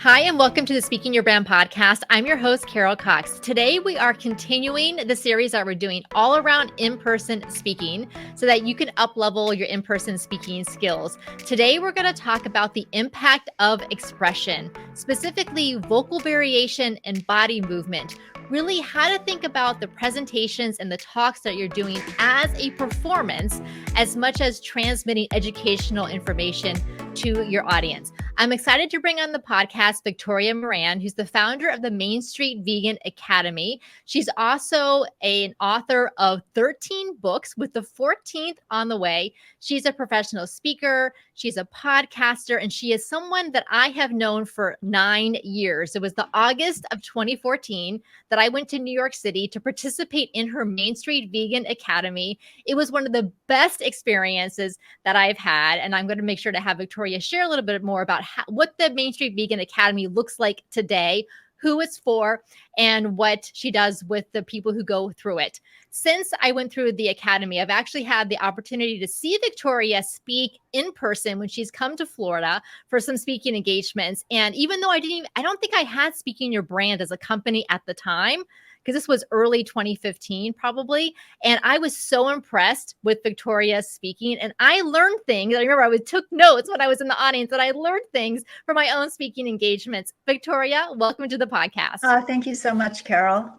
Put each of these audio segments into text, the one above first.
Hi, and welcome to the Speaking Your Brand podcast. I'm your host, Carol Cox. Today, we are continuing the series that we're doing all around in-person speaking so that you can up-level your in-person speaking skills. Today, we're going to talk about the impact of expression, specifically vocal variation and body movement. Really how to think about the presentations and the talks that you're doing as a performance as much as transmitting educational information to your audience. I'm excited to bring on the podcast Victoria Moran, who's the founder of the Main Street Vegan Academy. She's also an author of 13 books with the 14th on the way. She's a professional speaker, she's a podcaster, and she is someone that I have known for 9 years. It was the August of 2014 that I went to New York City to participate in her Main Street Vegan Academy. It was one of the best experiences that I've had, and I'm going to make sure to have Victoria share a little bit more about what the Main Street Vegan Academy looks like today, who it's for, and what she does with the people who go through it. Since I went through the academy, I've actually had the opportunity to see Victoria speak in person when she's come to Florida for some speaking engagements. And even though I don't think I had Speaking Your Brand as a company at the time, because this was early 2015 probably. And I was so impressed with Victoria speaking. And I learned things. I remember I took notes when I was in the audience, and I learned things from my own speaking engagements. Victoria, welcome to the podcast. Thank you so much, Carol.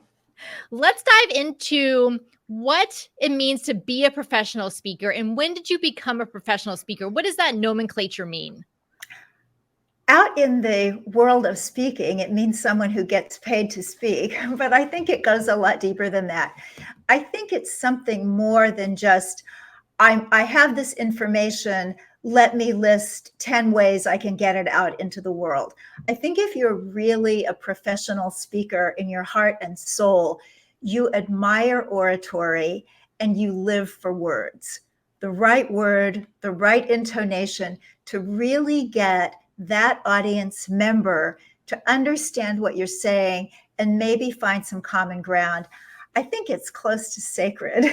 Let's dive into what it means to be a professional speaker. And when did you become a professional speaker? What does that nomenclature mean? Out in the world of speaking, it means someone who gets paid to speak, but I think it goes a lot deeper than that. I think it's something more than just, I have this information, let me list 10 ways I can get it out into the world. I think if you're really a professional speaker in your heart and soul, you admire oratory and you live for words. The right word, the right intonation to really get that audience member to understand what you're saying and maybe find some common ground. I think it's close to sacred.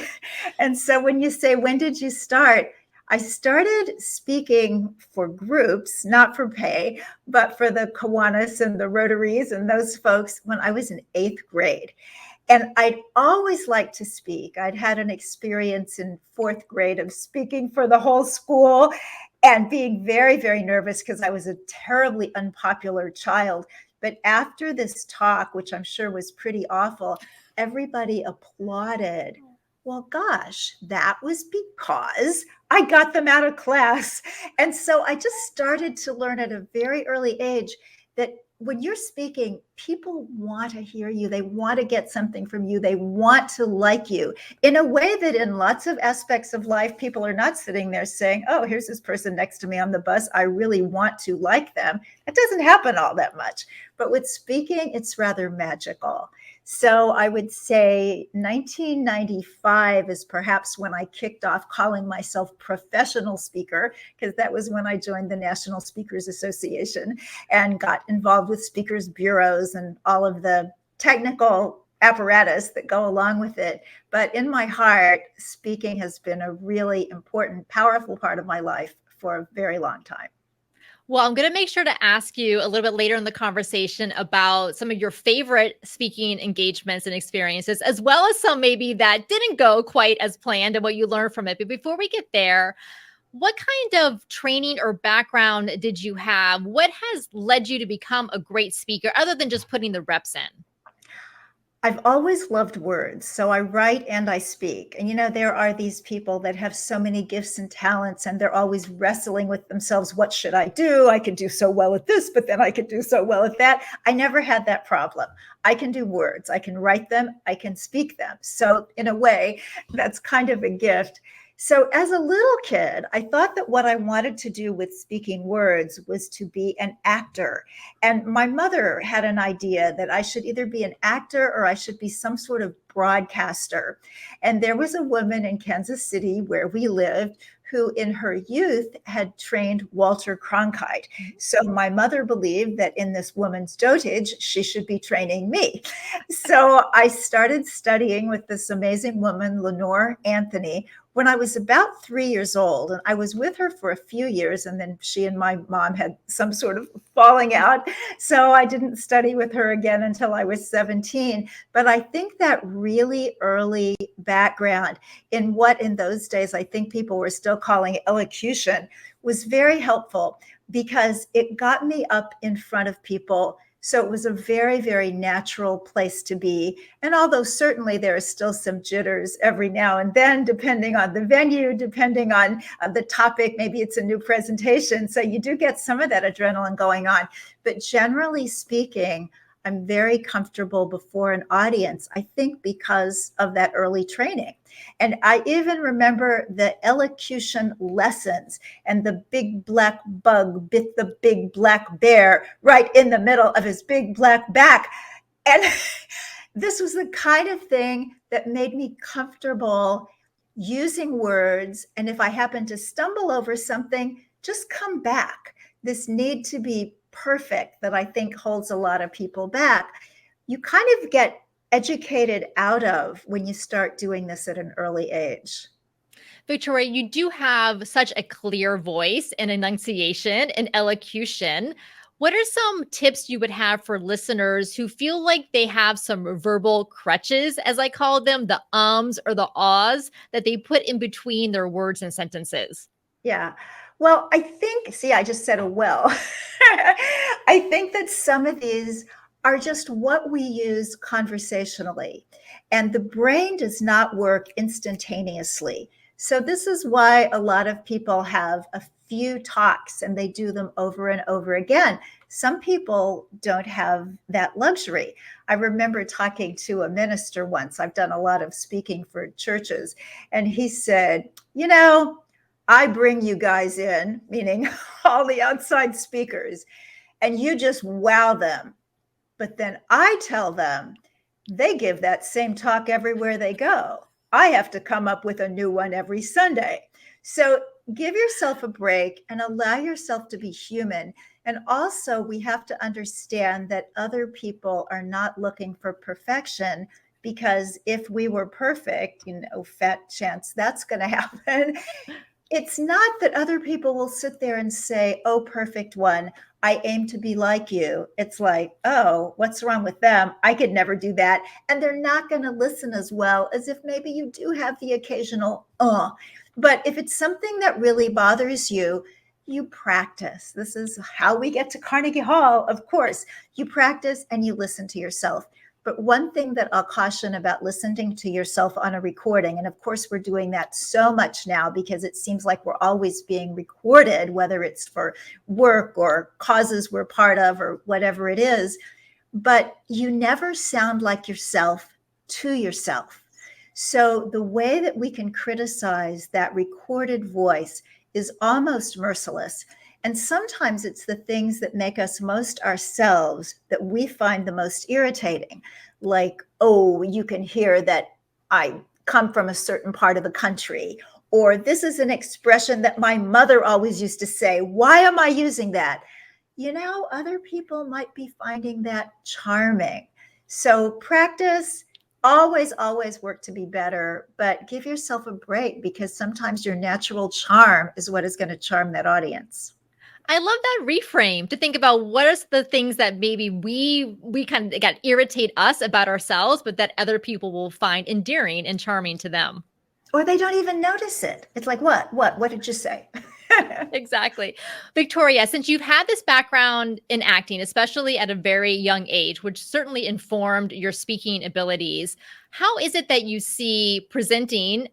And so when you say, when did you start? I started speaking for groups, not for pay, but for the Kiwanis and the Rotaries and those folks when I was in 8th grade. And I'd always liked to speak. I'd had an experience in 4th grade of speaking for the whole school and being very, very nervous because I was a terribly unpopular child. But after this talk, which I'm sure was pretty awful, everybody applauded. Well, gosh, that was because I got them out of class. And so I just started to learn at a very early age that when you're speaking, people want to hear you. They want to get something from you. They want to like you in a way that in lots of aspects of life, people are not sitting there saying, oh, here's this person next to me on the bus. I really want to like them. That doesn't happen all that much. But with speaking, it's rather magical. So I would say 1995 is perhaps when I kicked off calling myself professional speaker, because that was when I joined the National Speakers Association and got involved with speakers bureaus and all of the technical apparatus that go along with it. But in my heart, speaking has been a really important, powerful part of my life for a very long time. Well, I'm going to make sure to ask you a little bit later in the conversation about some of your favorite speaking engagements and experiences, as well as some maybe that didn't go quite as planned and what you learned from it. But before we get there, what kind of training or background did you have? What has led you to become a great speaker other than just putting the reps in? I've always loved words, so I write and I speak. And, there are these people that have so many gifts and talents, and they're always wrestling with themselves. What should I do? I could do so well at this, but then I could do so well at that. I never had that problem. I can do words. I can write them. I can speak them. So in a way, that's kind of a gift. So as a little kid, I thought that what I wanted to do with speaking words was to be an actor. And my mother had an idea that I should either be an actor or I should be some sort of broadcaster. And there was a woman in Kansas City where we lived who in her youth had trained Walter Cronkite. So my mother believed that in this woman's dotage, she should be training me. So I started studying with this amazing woman, Lenore Anthony, when I was about 3 years old. And I was with her for a few years, and then she and my mom had some sort of falling out. So I didn't study with her again until I was 17. But I think that really early background in what in those days I think people were still calling elocution was very helpful, because it got me up in front of people. So it was a very, very natural place to be. And although certainly there are still some jitters every now and then, depending on the venue, depending on the topic, maybe it's a new presentation. So you do get some of that adrenaline going on. But generally speaking, I'm very comfortable before an audience, I think because of that early training. And I even remember the elocution lessons, and the big black bug bit the big black bear right in the middle of his big black back. And this was the kind of thing that made me comfortable using words. And if I happen to stumble over something, just come back. This need to be perfect that I think holds a lot of people back, you kind of get educated out of when you start doing this at an early age. Victoria, you do have such a clear voice and enunciation and elocution. What are some tips you would have for listeners who feel like they have some verbal crutches, as I call them, the ums or the ahs that they put in between their words and sentences? Yeah. Well, I think, see, I just said a well. I think that some of these are just what we use conversationally, and the brain does not work instantaneously. So, this is why a lot of people have a few talks and they do them over and over again. Some people don't have that luxury. I remember talking to a minister once. I've done a lot of speaking for churches, and he said, I bring you guys in, meaning all the outside speakers, and you just wow them. But then I tell them they give that same talk everywhere they go. I have to come up with a new one every Sunday. So give yourself a break and allow yourself to be human. And also, we have to understand that other people are not looking for perfection, because if we were perfect, fat chance that's going to happen. It's not that other people will sit there and say, oh, perfect one, I aim to be like you. It's like, oh, what's wrong with them? I could never do that. And they're not going to listen as well as if maybe you do have the occasional, But if it's something that really bothers you, you practice. This is how we get to Carnegie Hall, of course. You practice and you listen to yourself. But one thing that I'll caution about listening to yourself on a recording, and of course we're doing that so much now because it seems like we're always being recorded, whether it's for work or causes we're part of or whatever it is, but you never sound like yourself to yourself. So the way that we can criticize that recorded voice is almost merciless. And sometimes it's the things that make us most ourselves that we find the most irritating. Like, oh, you can hear that I come from a certain part of the country, or this is an expression that my mother always used to say. Why am I using that? Other people might be finding that charming. So practice, always, always work to be better, but give yourself a break, because sometimes your natural charm is what is going to charm that audience. I love that reframe to think about what are the things that maybe we kind of got irritate us about ourselves, but that other people will find endearing and charming to them. Or they don't even notice it. It's like, what did you say? Exactly. Victoria, since you've had this background in acting, especially at a very young age, which certainly informed your speaking abilities, how is it that you see presenting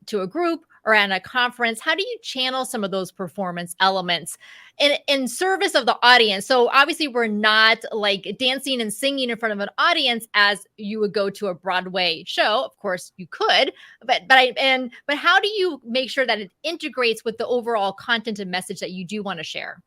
to a group or at a conference? How do you channel some of those performance elements in service of the audience? So obviously we're not like dancing and singing in front of an audience as you would go to a Broadway show. Of course you could, but how do you make sure that it integrates with the overall content and message that you do want to share?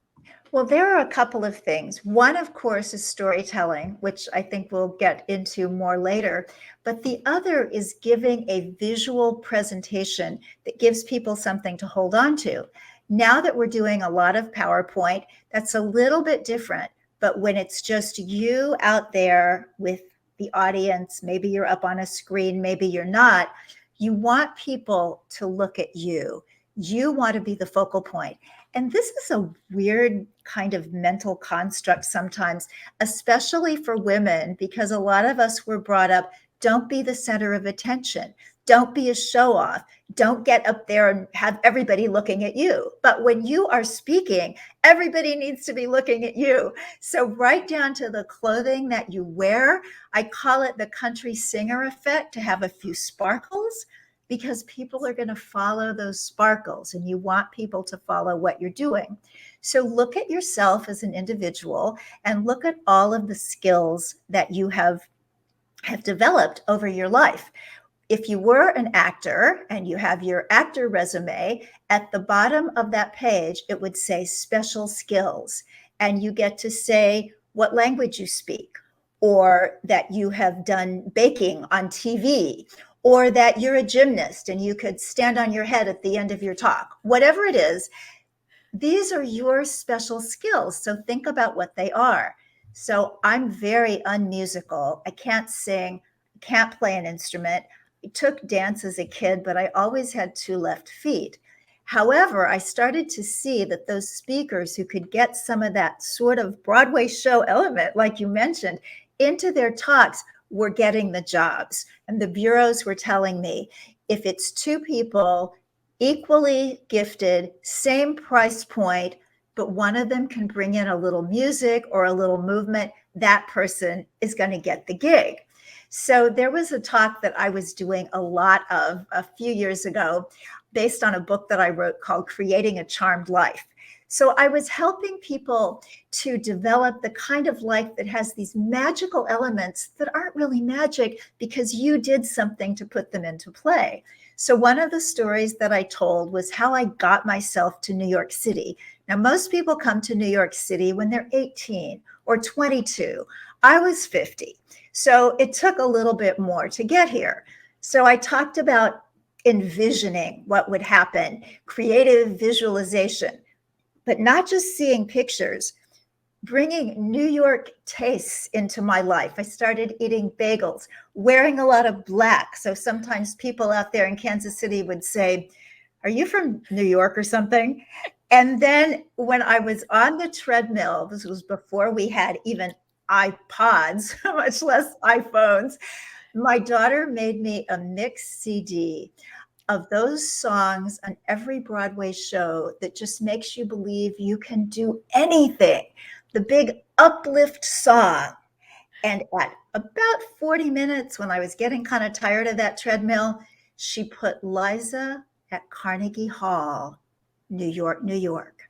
Well, there are a couple of things. One, of course, is storytelling, which I think we'll get into more later. But the other is giving a visual presentation that gives people something to hold on to. Now that we're doing a lot of PowerPoint, that's a little bit different. But when it's just you out there with the audience, maybe you're up on a screen, maybe you're not, you want people to look at you. You want to be the focal point. And this is a weird kind of mental construct sometimes, especially for women, because a lot of us were brought up, don't be the center of attention. Don't be a show off. Don't get up there and have everybody looking at you. But when you are speaking, everybody needs to be looking at you. So right down to the clothing that you wear, I call it the country singer effect, to have a few sparkles, because people are going to follow those sparkles and you want people to follow what you're doing. So look at yourself as an individual and look at all of the skills that you have developed over your life. If you were an actor and you have your actor resume, at the bottom of that page, it would say special skills. And you get to say what language you speak, or that you have done baking on TV, or that you're a gymnast and you could stand on your head at the end of your talk. Whatever it is, these are your special skills. So think about what they are. So I'm very unmusical. I can't sing, can't play an instrument. I took dance as a kid, but I always had two left feet. However, I started to see that those speakers who could get some of that sort of Broadway show element, like you mentioned, into their talks were getting the jobs. And the bureaus were telling me, if it's two people equally gifted, same price point, but one of them can bring in a little music or a little movement, that person is going to get the gig. So there was a talk that I was doing a lot of a few years ago based on a book that I wrote called Creating a Charmed Life. So I was helping people to develop the kind of life that has these magical elements that aren't really magic because you did something to put them into play. So one of the stories that I told was how I got myself to New York City. Now, most people come to New York City when they're 18 or 22. I was 50. So it took a little bit more to get here. So I talked about envisioning what would happen, creative visualization, but not just seeing pictures, bringing New York tastes into my life. I started eating bagels, wearing a lot of black. So sometimes people out there in Kansas City would say, "Are you from New York or something?" And then when I was on the treadmill, this was before we had even iPods, much less iPhones, my daughter made me a mix CD of those songs on every Broadway show that just makes you believe you can do anything. The big uplift song. And at about 40 minutes, when I was getting kind of tired of that treadmill, she put Liza at Carnegie Hall, New York, New York.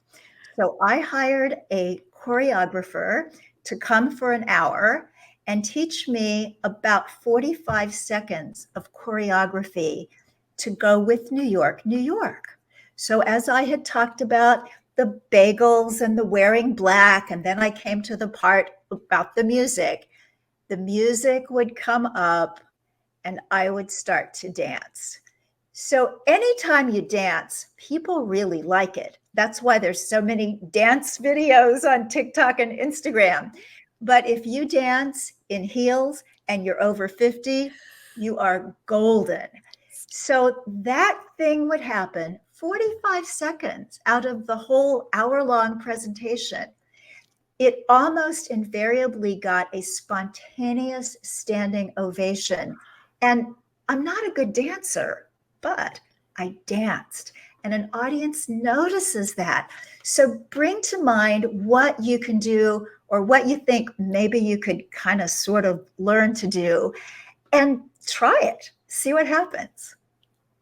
So I hired a choreographer to come for an hour and teach me about 45 seconds of choreography to go with New York, New York. So as I had talked about the bagels and the wearing black, and then I came to the part about the music would come up and I would start to dance. So anytime you dance, people really like it. That's why there's so many dance videos on TikTok and Instagram. But if you dance in heels and you're over 50, you are golden. So that thing would happen 45 seconds out of the whole hour-long presentation. It almost invariably got a spontaneous standing ovation. And I'm not a good dancer, but I danced. And an audience notices that. So bring to mind what you can do or what you think maybe you could kind of sort of learn to do and try it. See what happens.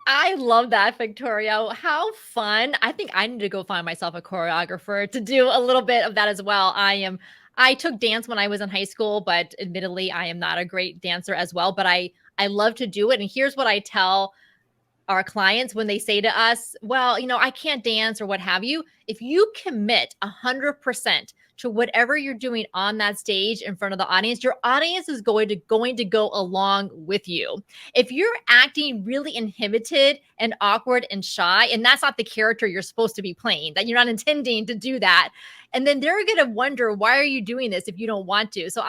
I love that, Victoria. How fun. I think I need to go find myself a choreographer to do a little bit of that as well. I took dance when I was in high school, but admittedly I am not a great dancer as well, but I love to do it. And here's what I tell our clients when they say to us, well, I can't dance or what have you. If you commit 100% to whatever you're doing on that stage in front of the audience, your audience is going to go along with you. If you're acting really inhibited and awkward and shy, and that's not the character you're supposed to be playing, that you're not intending to do that, and then they're going to wonder, why are you doing this if you don't want to? So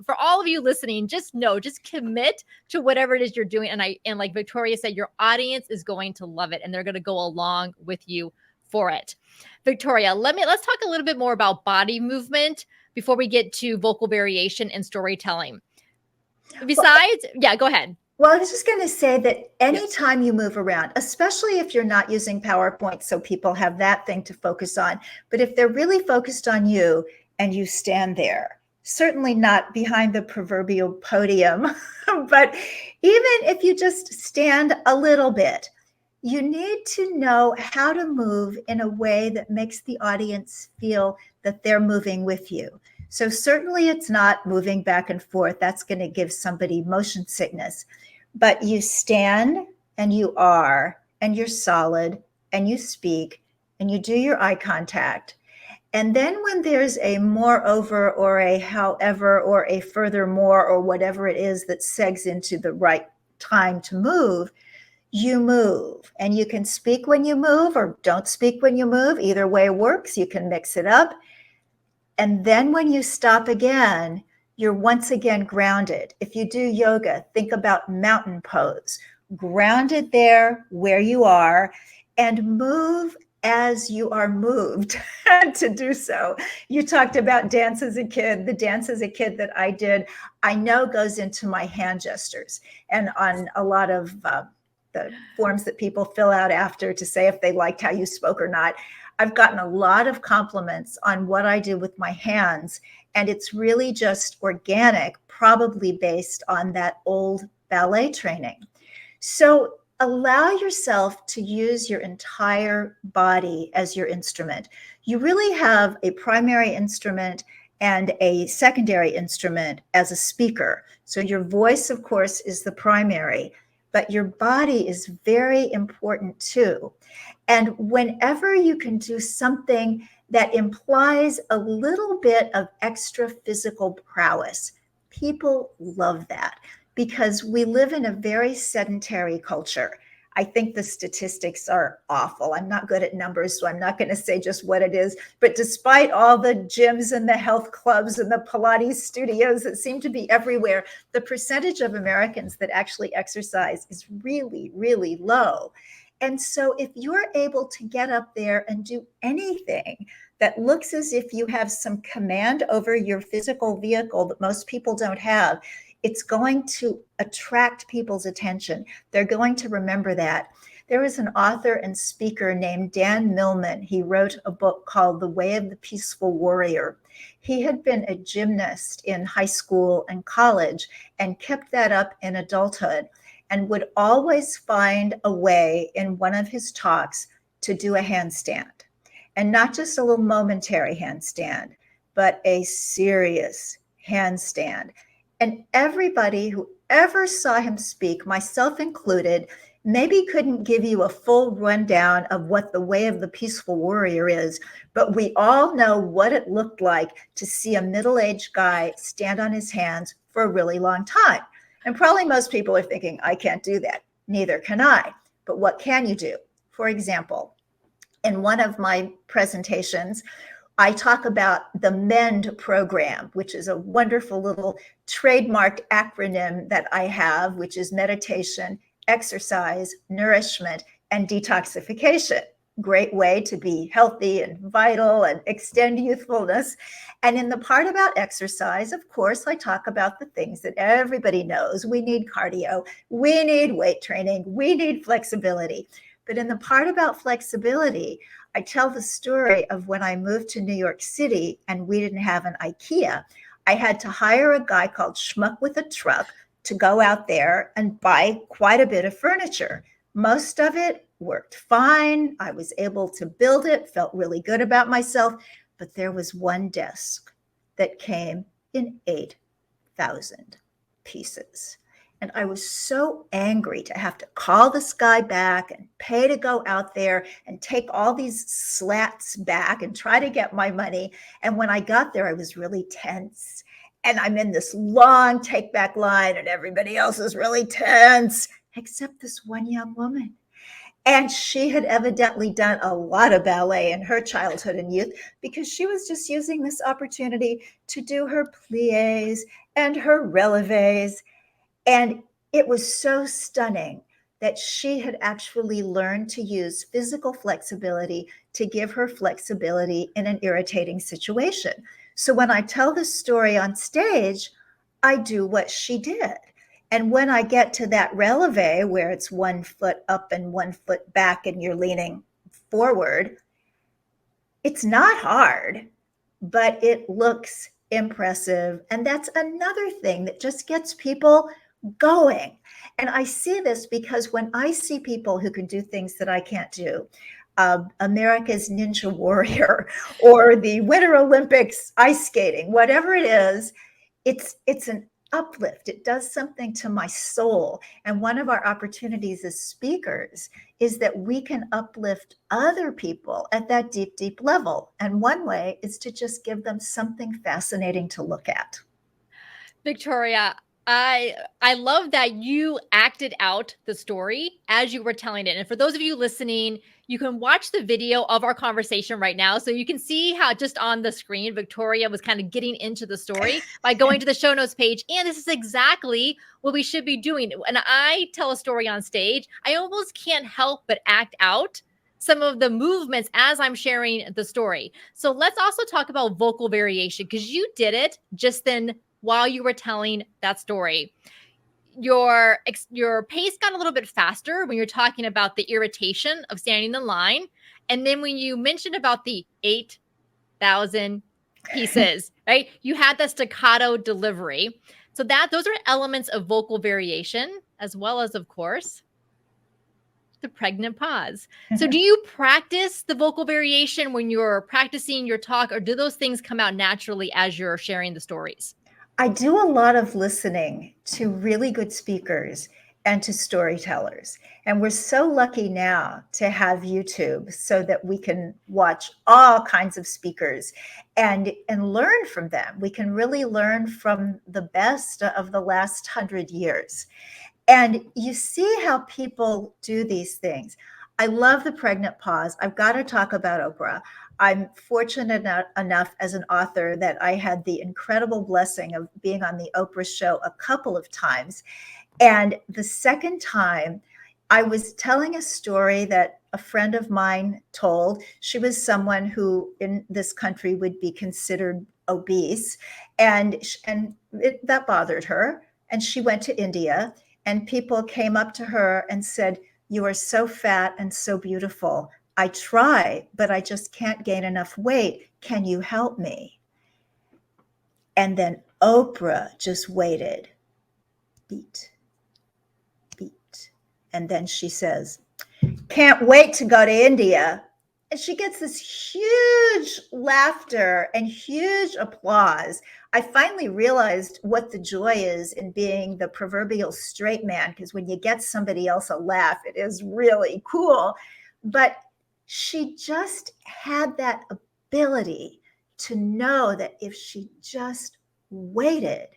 for all of you listening, just commit to whatever it is you're doing. And like Victoria said, your audience is going to love it and they're going to go along with you for it. Victoria, let's talk a little bit more about body movement before we get to vocal variation and storytelling. Besides, go ahead. Well, I was just going to say that anytime you move around, especially if you're not using PowerPoint, so people have that thing to focus on, but if they're really focused on you and you stand there, certainly not behind the proverbial podium, but even if you just stand a little bit, you need to know how to move in a way that makes the audience feel that they're moving with you. So certainly it's not moving back and forth. That's going to give somebody motion sickness. But you stand and you are, and you're solid, and you speak, and you do your eye contact. And then when there's a moreover or a however or a furthermore or whatever it is that segs into the right time to move, you move. And you can speak when you move or don't speak when you move. Either way works. You can mix it up. And then when you stop again, you're once again grounded. If you do yoga, think about mountain pose. Grounded there where you are and move as you are moved to do so. You talked about dance as a kid. The dance as a kid that I did, I know goes into my hand gestures. And on a lot of the forms that people fill out after to say if they liked how you spoke or not, I've gotten a lot of compliments on what I do with my hands. And it's really just organic, probably based on that old ballet training. So allow yourself to use your entire body as your instrument. You really have a primary instrument and a secondary instrument as a speaker. So your voice, of course, is the primary, but your body is very important too. And whenever you can do something that implies a little bit of extra physical prowess, people love that because we live in a very sedentary culture. I think the statistics are awful. I'm not good at numbers, so I'm not going to say just what it is. But despite all the gyms and the health clubs and the Pilates studios that seem to be everywhere, the percentage of Americans that actually exercise is really, really low. And so if you're able to get up there and do anything that looks as if you have some command over your physical vehicle that most people don't have, it's going to attract people's attention. They're going to remember that. There was an author and speaker named Dan Millman. He wrote a book called The Way of the Peaceful Warrior. He had been a gymnast in high school and college and kept that up in adulthood and would always find a way in one of his talks to do a handstand. And not just a little momentary handstand, but a serious handstand. And everybody who ever saw him speak, myself included, maybe couldn't give you a full rundown of what the Way of the Peaceful Warrior is, but we all know what it looked like to see a middle-aged guy stand on his hands for a really long time. And probably most people are thinking, I can't do that. Neither can I. But what can you do? For example, in one of my presentations, I talk about the MEND program, which is a wonderful little trademarked acronym that I have, which is meditation, exercise, nourishment, and detoxification. Great way to be healthy and vital and extend youthfulness. And in the part about exercise, of course, I talk about the things that everybody knows. We need cardio, we need weight training, we need flexibility. But in the part about flexibility, I tell the story of when I moved to New York City and we didn't have an IKEA. I had to hire a guy called Schmuck with a Truck to go out there and buy quite a bit of furniture. Most of it worked fine. I was able to build it, felt really good about myself. But there was one desk that came in 8,000 pieces. And I was so angry to have to call this guy back and pay to go out there and take all these slats back and try to get my money. And when I got there, I was really tense. And I'm in this long take back line, and everybody else is really tense, except this one young woman. And she had evidently done a lot of ballet in her childhood and youth, because she was just using this opportunity to do her pliés and her releves. And it was so stunning that she had actually learned to use physical flexibility to give her flexibility in an irritating situation. So when I tell this story on stage, I do what she did. And when I get to that releve where it's 1 foot up and 1 foot back and you're leaning forward, it's not hard, but it looks impressive. And that's another thing that just gets people going. And I see this because when I see people who can do things that I can't do, America's Ninja Warrior or the Winter Olympics ice skating, whatever it is, it's an uplift. It does something to my soul. And one of our opportunities as speakers is that we can uplift other people at that deep, deep level. And one way is to just give them something fascinating to look at. Victoria, I love that you acted out the story as you were telling it. And for those of you listening, you can watch the video of our conversation right now. So you can see how just on the screen, Victoria was kind of getting into the story by going to the show notes page. And this is exactly what we should be doing. When I tell a story on stage, I almost can't help but act out some of the movements as I'm sharing the story. So let's also talk about vocal variation, because you did it just then while you were telling that story. Your pace got a little bit faster when you're talking about the irritation of standing in the line. And then when you mentioned about the 8,000 pieces, right? You had the staccato delivery. So those are elements of vocal variation, as well as, of course, the pregnant pause. So do you practice the vocal variation when you're practicing your talk, or do those things come out naturally as you're sharing the stories? I do a lot of listening to really good speakers and to storytellers. And we're so lucky now to have YouTube so that we can watch all kinds of speakers and learn from them. We can really learn from the best of the last 100 years. And you see how people do these things. I love the pregnant pause. I've got to talk about Oprah. I'm fortunate enough as an author that I had the incredible blessing of being on the Oprah show a couple of times. And the second time, I was telling a story that a friend of mine told. She was someone who in this country would be considered obese, and that bothered her. And she went to India, and people came up to her and said, "You are so fat and so beautiful. I try, but I just can't gain enough weight. Can you help me?" And then Oprah just waited. Beat, beat. And then she says, "Can't wait to go to India." And she gets this huge laughter and huge applause. I finally realized what the joy is in being the proverbial straight man, because when you get somebody else a laugh, it is really cool. But she just had that ability to know that if she just waited,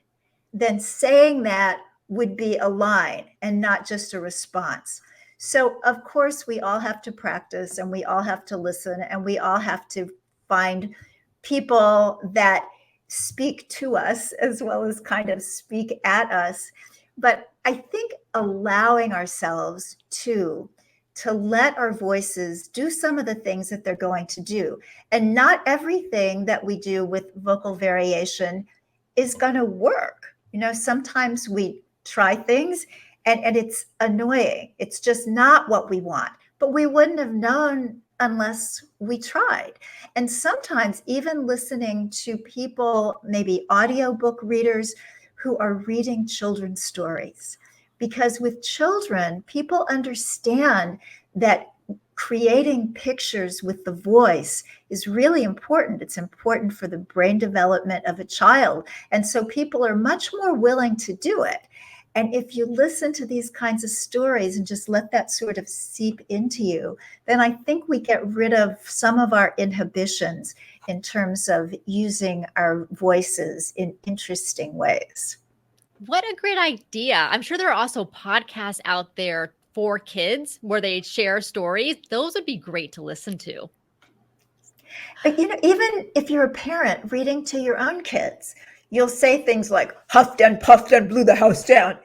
then saying that would be a line and not just a response. So, of course, we all have to practice, and we all have to listen, and we all have to find people that speak to us as well as kind of speak at us. But I think allowing ourselves to let our voices do some of the things that they're going to do. And not everything that we do with vocal variation is going to work. Sometimes we try things and it's annoying. It's just not what we want. But we wouldn't have known unless we tried. And sometimes even listening to people, maybe audiobook readers who are reading children's stories. Because with children, people understand that creating pictures with the voice is really important. It's important for the brain development of a child. And so people are much more willing to do it. And if you listen to these kinds of stories and just let that sort of seep into you, then I think we get rid of some of our inhibitions in terms of using our voices in interesting ways. What a great idea. I'm sure there are also podcasts out there for kids where they share stories. Those would be great to listen to. But even if you're a parent reading to your own kids, you'll say things like huffed and puffed and blew the house down.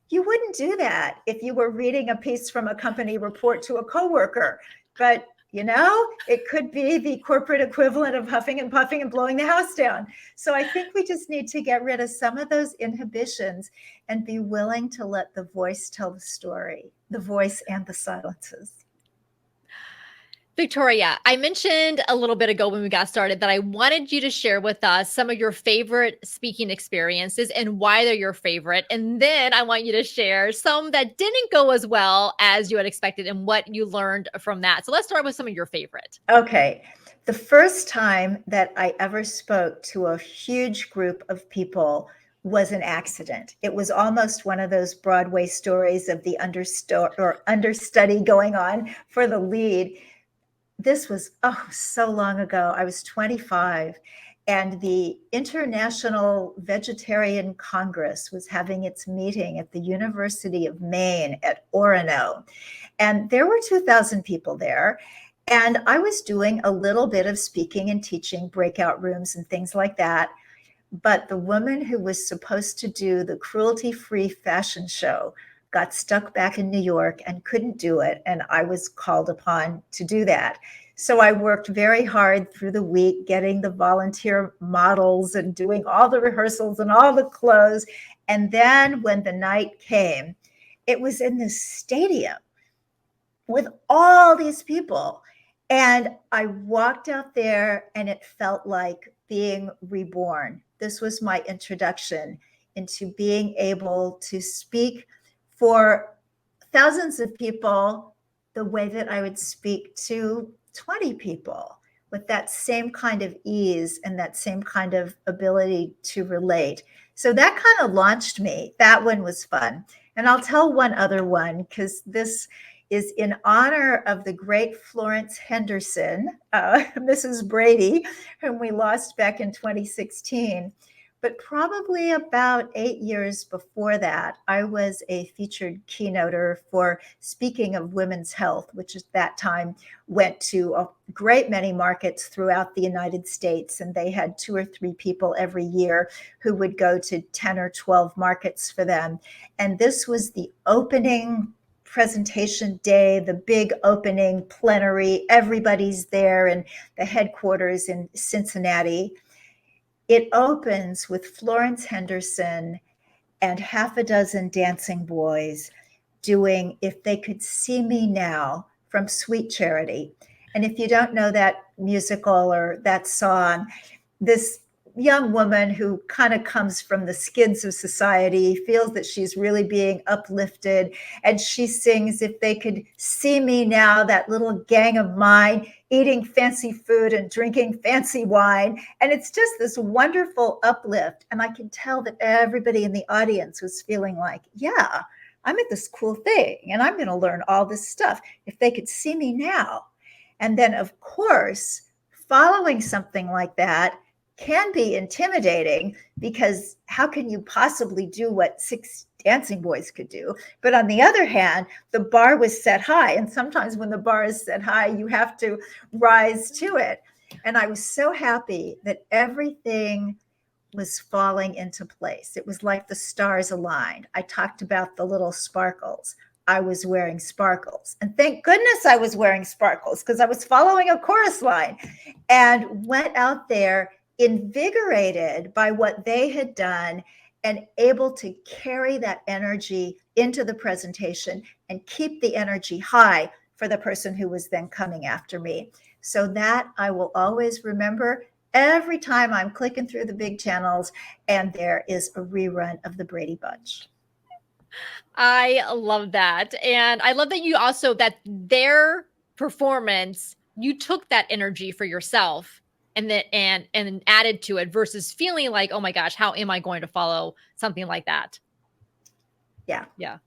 You wouldn't do that if you were reading a piece from a company report to a coworker. But it could be the corporate equivalent of huffing and puffing and blowing the house down. So I think we just need to get rid of some of those inhibitions and be willing to let the voice tell the story, the voice and the silences. Victoria, I mentioned a little bit ago when we got started that I wanted you to share with us some of your favorite speaking experiences and why they're your favorite. And then I want you to share some that didn't go as well as you had expected and what you learned from that. So let's start with some of your favorite. Okay. The first time that I ever spoke to a huge group of people was an accident. It was almost one of those Broadway stories of the understudy going on for the lead. This was so long ago. I was 25, and the International Vegetarian Congress was having its meeting at the University of Maine at Orono. And there were 2,000 people there. And I was doing a little bit of speaking and teaching, breakout rooms and things like that. But the woman who was supposed to do the cruelty-free fashion show got stuck back in New York and couldn't do it. And I was called upon to do that. So I worked very hard through the week, getting the volunteer models and doing all the rehearsals and all the clothes. And then when the night came, it was in this stadium with all these people. And I walked out there and it felt like being reborn. This was my introduction into being able to speak for thousands of people the way that I would speak to 20 people, with that same kind of ease and that same kind of ability to relate. So that kind of launched me. That one was fun. And I'll tell one other one, because this is in honor of the great Florence Henderson, Mrs. Brady, whom we lost back in 2016. But probably about 8 years before that, I was a featured keynoter for Speaking of Women's Health, which at that time went to a great many markets throughout the United States. And they had 2 or 3 people every year who would go to 10 or 12 markets for them. And this was the opening presentation day, the big opening plenary. Everybody's there in the headquarters in Cincinnati. It opens with Florence Henderson and half a dozen dancing boys doing If They Could See Me Now from Sweet Charity. And if you don't know that musical or that song, this young woman who kind of comes from the skids of society feels that she's really being uplifted. And she sings, If They Could See Me Now, that little gang of mine, eating fancy food and drinking fancy wine. And it's just this wonderful uplift. And I can tell that everybody in the audience was feeling like, yeah, I'm at this cool thing and I'm going to learn all this stuff. If they could see me now. And then, of course, following something like that can be intimidating, because how can you possibly do what 6 dancing boys could do? But on the other hand, the bar was set high. And sometimes when the bar is set high, you have to rise to it. And I was so happy that everything was falling into place. It was like the stars aligned. I talked about the little sparkles. I was wearing sparkles. And thank goodness I was wearing sparkles, because I was following a chorus line and went out there invigorated by what they had done and able to carry that energy into the presentation and keep the energy high for the person who was then coming after me. So that I will always remember every time I'm clicking through the big channels and there is a rerun of the Brady Bunch. I love that. And I love that you also, that their performance, you took that energy for yourself and that and added to it versus feeling like, oh my gosh, how am I going to follow something like that? Yeah. Yeah.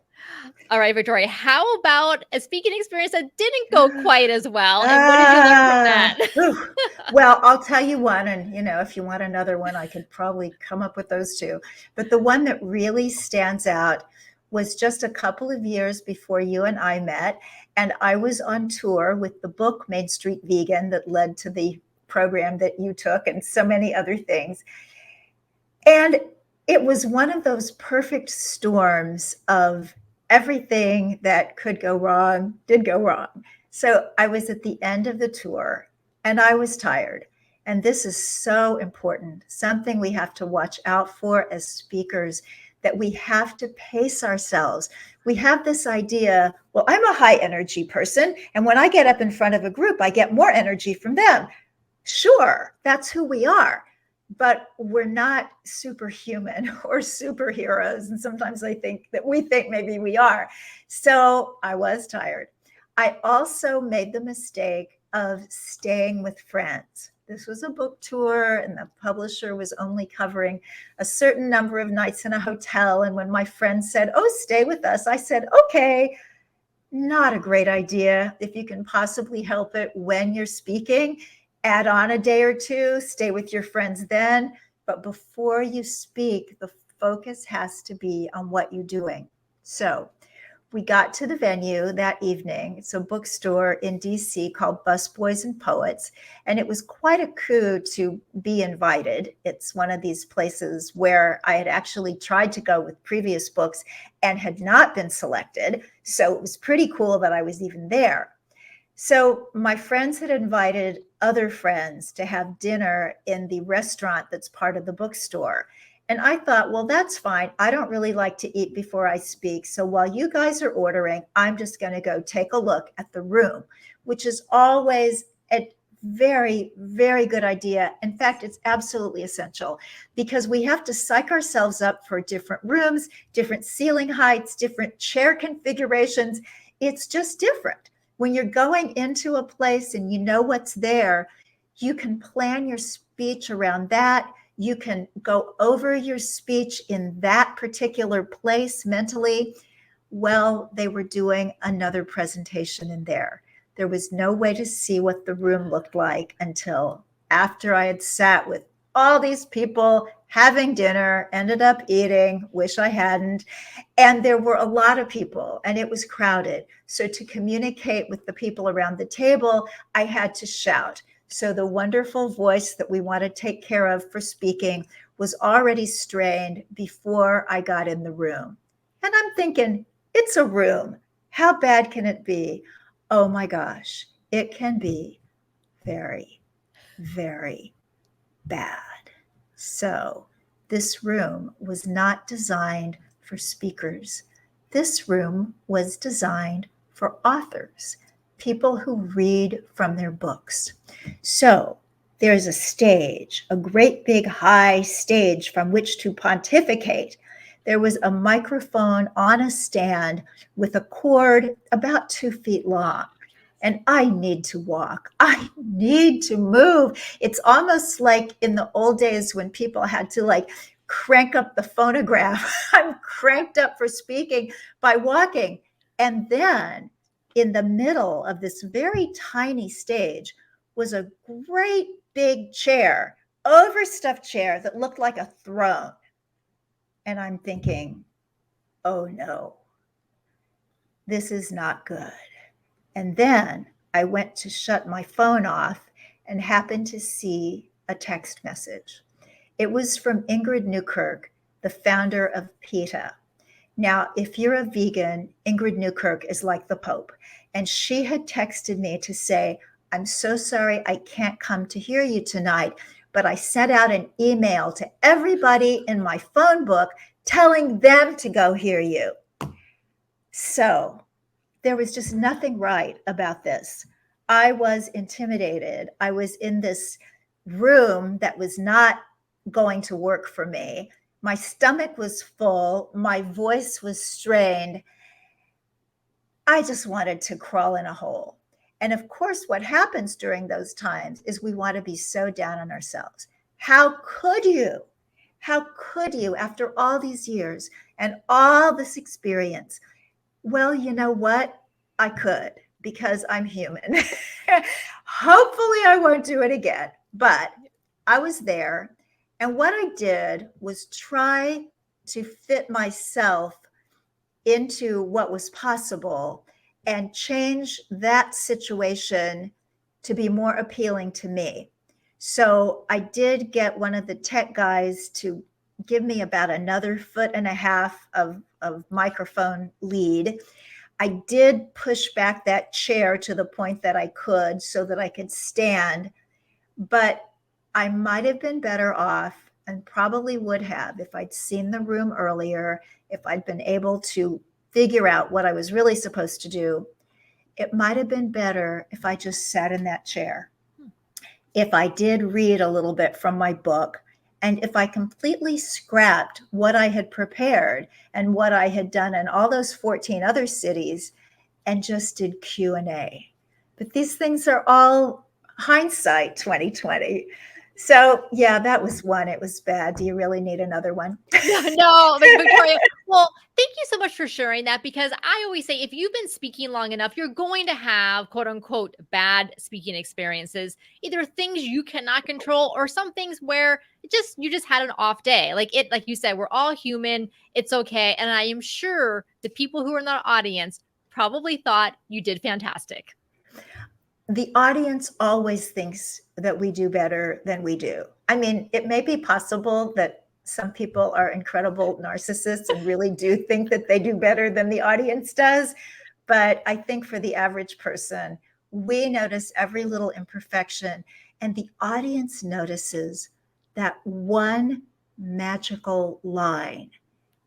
All right, Victoria, how about a speaking experience that didn't go quite as well? And what did you learn from that? Well, I'll tell you one, and if you want another one, I could probably come up with those two. But the one that really stands out was just a couple of years before you and I met, and I was on tour with the book Main Street Vegan that led to the program that you took and so many other things. And it was one of those perfect storms of everything that could go wrong did go wrong. So I was at the end of the tour and I was tired. And this is so important, something we have to watch out for as speakers, that we have to pace ourselves. We have this idea, well, I'm a high energy person, and when I get up in front of a group, I get more energy from them. Sure, that's who we are, but we're not superhuman or superheroes. And sometimes I think that we think maybe we are. So I was tired. I also made the mistake of staying with friends. This was a book tour, and the publisher was only covering a certain number of nights in a hotel. And when my friend said, "Oh, stay with us," I said, "Okay." Not a great idea. If you can possibly help it when you're speaking, add on a day or two, stay with your friends then. But before you speak, the focus has to be on what you're doing. So we got to the venue that evening. It's a bookstore in DC called Busboys and Poets. And it was quite a coup to be invited. It's one of these places where I had actually tried to go with previous books and had not been selected. So it was pretty cool that I was even there. So my friends had invited other friends to have dinner in the restaurant that's part of the bookstore. And I thought, well, that's fine. I don't really like to eat before I speak. So while you guys are ordering, I'm just going to go take a look at the room, which is always a very, very good idea. In fact, it's absolutely essential, because we have to psych ourselves up for different rooms, different ceiling heights, different chair configurations. It's just different. When you're going into a place and you know what's there, you can plan your speech around that. You can go over your speech in that particular place mentally. Well, they were doing another presentation in there. There was no way to see what the room looked like until after I had sat with all these people having dinner, ended up eating, wish I hadn't. And there were a lot of people and it was crowded. So to communicate with the people around the table, I had to shout. So the wonderful voice that we want to take care of for speaking was already strained before I got in the room. And I'm thinking, it's a room. How bad can it be? Oh my gosh, it can be very, very bad. So this room was not designed for speakers. This room was designed for authors, people who read from their books. So there's a stage, a great big high stage from which to pontificate. There was a microphone on a stand with a cord about 2 feet long. And I need to walk. I need to move. It's almost like in the old days when people had to crank up the phonograph. I'm cranked up for speaking by walking. And then in the middle of this very tiny stage was a great big chair, overstuffed chair that looked like a throne. And I'm thinking, oh no, this is not good. And then I went to shut my phone off and happened to see a text message. It was from Ingrid Newkirk, the founder of PETA. Now, if you're a vegan, Ingrid Newkirk is like the Pope. And she had texted me to say, I'm so sorry I can't come to hear you tonight, but I sent out an email to everybody in my phone book telling them to go hear you. So there was just nothing right about this. I was intimidated. I was in this room that was not going to work for me. My stomach was full. My voice was strained. I just wanted to crawl in a hole. And of course, what happens during those times is we want to be so down on ourselves. How could you? How could you after all these years and all this experience? Well, you know what? I could, because I'm human. Hopefully, I won't do it again. But I was there. And what I did was try to fit myself into what was possible and change that situation to be more appealing to me. So I did get one of the tech guys to give me about another 1.5 feet of microphone lead. I did push back that chair to the point that I could so that I could stand, but I might have been better off, and probably would have, if I'd seen the room earlier, if I'd been able to figure out what I was really supposed to do. It might have been better if I just sat in that chair. If I did read a little bit from my book, and if I completely scrapped what I had prepared and what I had done in all those 14 other cities and just did Q&A. But these things are all hindsight 2020. So yeah, that was one. It was bad. Do you really need another one? No, Victoria. Well, thank you so much for sharing that, because I always say if you've been speaking long enough, you're going to have quote unquote bad speaking experiences, either things you cannot control or some things where you just had an off day. Like you said, we're all human. It's okay. And I am sure the people who are in the audience probably thought you did fantastic. The audience always thinks that we do better than we do. I mean, it may be possible that some people are incredible narcissists and really do think that they do better than the audience does. But I think for the average person, we notice every little imperfection, and the audience notices that one magical line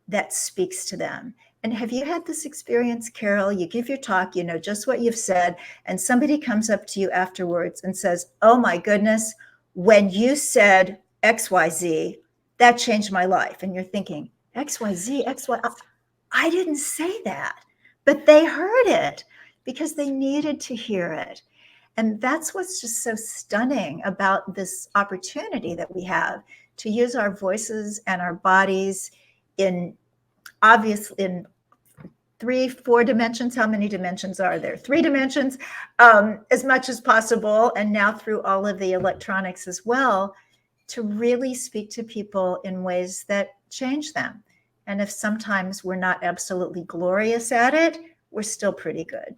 that speaks to them. And have you had this experience, Carol? You give your talk, you know just what you've said, and somebody comes up to you afterwards and says, oh my goodness, when you said XYZ, that changed my life. And you're thinking, XYZ, XY, I didn't say that, but they heard it because they needed to hear it. And that's what's just so stunning about this opportunity that we have to use our voices and our bodies in 3, 4 dimensions. How many dimensions are there? 3 dimensions, as much as possible. And now through all of the electronics as well, to really speak to people in ways that change them. And if sometimes we're not absolutely glorious at it, we're still pretty good.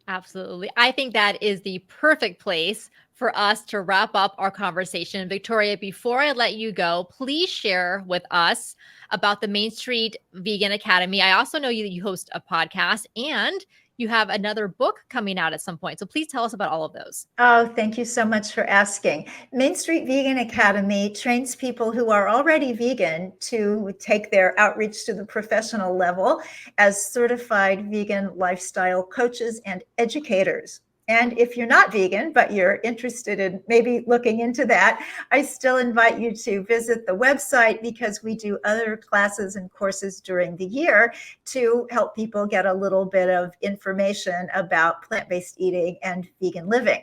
Absolutely. I think that is the perfect place for us to wrap up our conversation. Victoria, before I let you go, please share with us about the Main Street Vegan Academy. I also know that you host a podcast and you have another book coming out at some point. So please tell us about all of those. Oh, thank you so much for asking. Main Street Vegan Academy trains people who are already vegan to take their outreach to the professional level as certified vegan lifestyle coaches and educators. And if you're not vegan, but you're interested in maybe looking into that, I still invite you to visit the website, because we do other classes and courses during the year to help people get a little bit of information about plant-based eating and vegan living.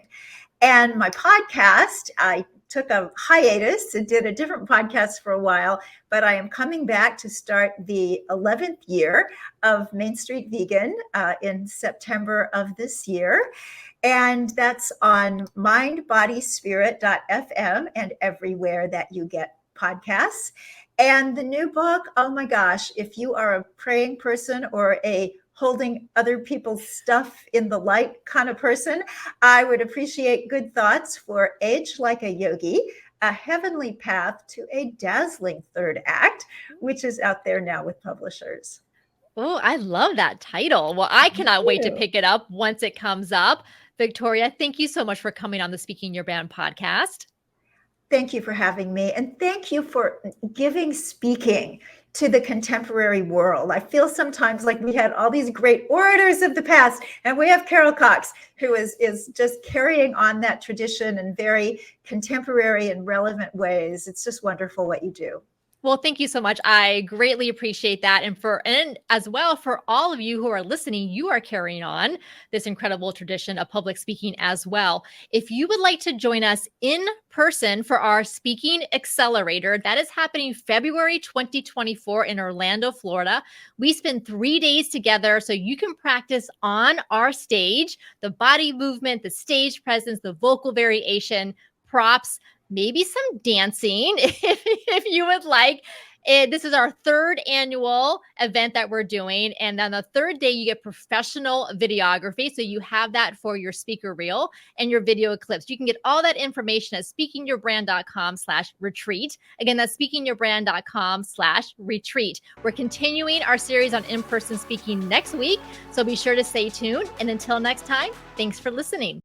And my podcast, I took a hiatus and did a different podcast for a while, but I am coming back to start the 11th year of Main Street Vegan in September of this year. And that's on mindbodyspirit.fm and everywhere that you get podcasts. And the new book, oh my gosh, if you are a praying person or a holding other people's stuff in the light kind of person, I would appreciate Good Thoughts for Age Like a Yogi, A Heavenly Path to a Dazzling Third Act, which is out there now with publishers. Oh, I love that title. Well, I cannot wait to pick it up once it comes up. Victoria, thank you so much for coming on the Speaking Your Brand podcast. Thank you for having me. And thank you for giving speaking to the contemporary world. I feel sometimes like we had all these great orators of the past, and we have Carol Cox, who is just carrying on that tradition in very contemporary and relevant ways. It's just wonderful what you do. Well, thank you so much. I greatly appreciate that. And as well for all of you who are listening, you are carrying on this incredible tradition of public speaking as well. If you would like to join us in person for our speaking accelerator, that is happening February 2024 in Orlando, Florida. We spend 3 days together so you can practice on our stage, the body movement, the stage presence, the vocal variation, props, maybe some dancing if you would like. This is our third annual event that we're doing. And then the third day, you get professional videography. So you have that for your speaker reel and your video clips. You can get all that information at speakingyourbrand.com/retreat. Again, that's speakingyourbrand.com/retreat. We're continuing our series on in-person speaking next week. So be sure to stay tuned. And until next time, thanks for listening.